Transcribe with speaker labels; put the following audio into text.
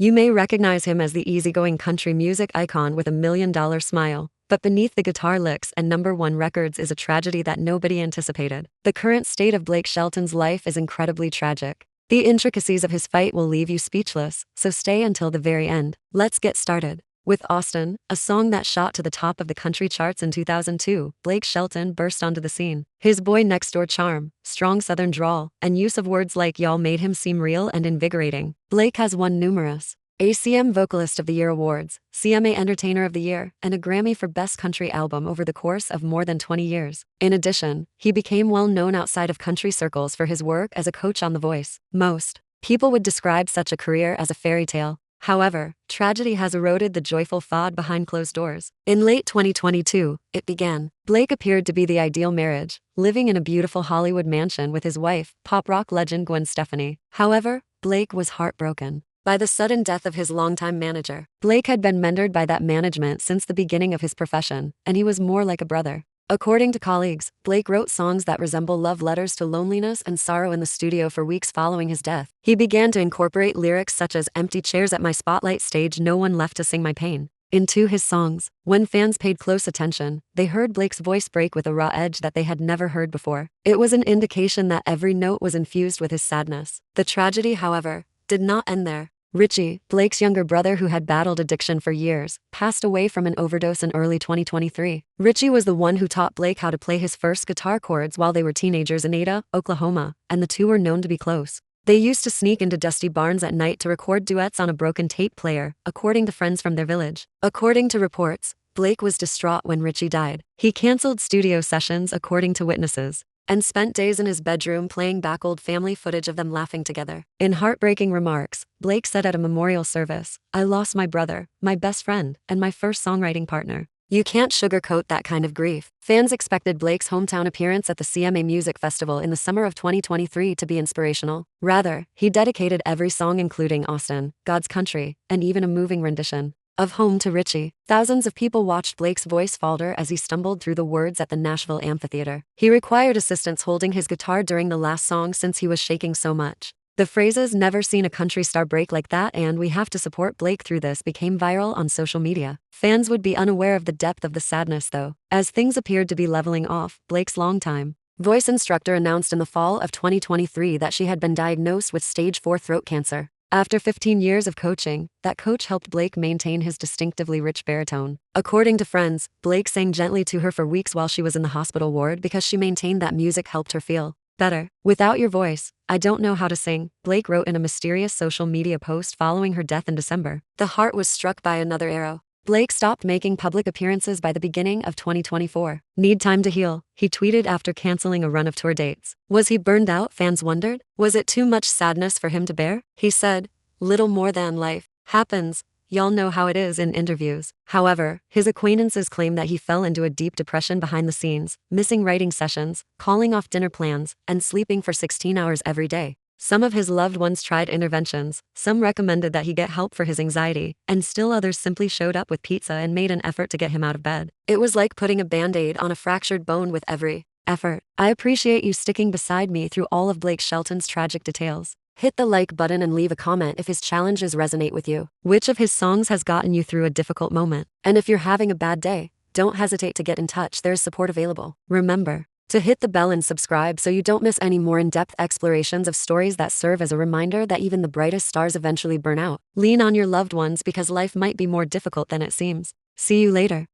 Speaker 1: You may recognize him as the easygoing country music icon with $1 million smile, but beneath the guitar licks and #1 records is a tragedy that nobody anticipated. The current state of Blake Shelton's life is incredibly tragic. The intricacies of his fight will leave you speechless, so stay until the very end. Let's get started. With Austin, a song that shot to the top of the country charts in 2002, Blake Shelton burst onto the scene. His boy next door charm, strong southern drawl, and use of words like y'all made him seem real and invigorating. Blake has won numerous ACM Vocalist of the Year awards, CMA Entertainer of the Year, and a Grammy for Best Country Album over the course of more than 20 years. In addition, he became well known outside of country circles for his work as a coach on The Voice. Most people would describe such a career as a fairy tale. However, tragedy has eroded the joyful facade behind closed doors. In late 2022, it began. Blake appeared to be the ideal marriage, living in a beautiful Hollywood mansion with his wife, pop rock legend Gwen Stefani. However, Blake was heartbroken by the sudden death of his longtime manager. Blake had been mentored by that management since the beginning of his profession, and he was more like a brother. According to colleagues, Blake wrote songs that resemble love letters to loneliness and sorrow in the studio for weeks following his death. He began to incorporate lyrics such as "Empty chairs at my spotlight stage, no one left to sing my pain" into his songs. When fans paid close attention, they heard Blake's voice break with a raw edge that they had never heard before. It was an indication that every note was infused with his sadness. The tragedy, however, did not end there. Richie, Blake's younger brother who had battled addiction for years, passed away from an overdose in early 2023. Richie was the one who taught Blake how to play his first guitar chords while they were teenagers in Ada, Oklahoma, and the two were known to be close. They used to sneak into dusty barns at night to record duets on a broken tape player, according to friends from their village. According to reports, Blake was distraught when Richie died. He canceled studio sessions, according to witnesses, and spent days in his bedroom playing back old family footage of them laughing together. In heartbreaking remarks, Blake said at a memorial service, "I lost my brother, my best friend, and my first songwriting partner." You can't sugarcoat that kind of grief. Fans expected Blake's hometown appearance at the CMA Music Festival in the summer of 2023 to be inspirational. Rather, he dedicated every song, including Austin, God's Country, and even a moving rendition of Home to Richie. Thousands of people watched Blake's voice falter as he stumbled through the words at the Nashville amphitheater. He required assistance holding his guitar during the last song since he was shaking so much. The phrases "never seen a country star break like that" and "we have to support Blake through this" became viral on social media. Fans would be unaware of the depth of the sadness though. As things appeared to be leveling off, Blake's longtime voice instructor announced in the fall of 2023 that she had been diagnosed with stage 4 throat cancer. After 15 years of coaching, that coach helped Blake maintain his distinctively rich baritone. According to friends, Blake sang gently to her for weeks while she was in the hospital ward because she maintained that music helped her feel better. "Without your voice, I don't know how to sing," Blake wrote in a mysterious social media post following her death in December. The heart was struck by another arrow. Blake stopped making public appearances by the beginning of 2024. "Need time to heal," he tweeted after canceling a run of tour dates. Was he burned out, fans wondered? Was it too much sadness for him to bear? He said, "Little more than life happens. Y'all know how it is," in interviews. However, his acquaintances claim that he fell into a deep depression behind the scenes, missing writing sessions, calling off dinner plans, and sleeping for 16 hours every day. Some of his loved ones tried interventions, some recommended that he get help for his anxiety, and still others simply showed up with pizza and made an effort to get him out of bed. It was like putting a band-aid on a fractured bone with every effort. I appreciate you sticking beside me through all of Blake Shelton's tragic details. Hit the like button and leave a comment if his challenges resonate with you. Which of his songs has gotten you through a difficult moment? And if you're having a bad day, don't hesitate to get in touch, there's support available. Remember to hit the bell and subscribe so you don't miss any more in-depth explorations of stories that serve as a reminder that even the brightest stars eventually burn out. Lean on your loved ones because life might be more difficult than it seems. See you later.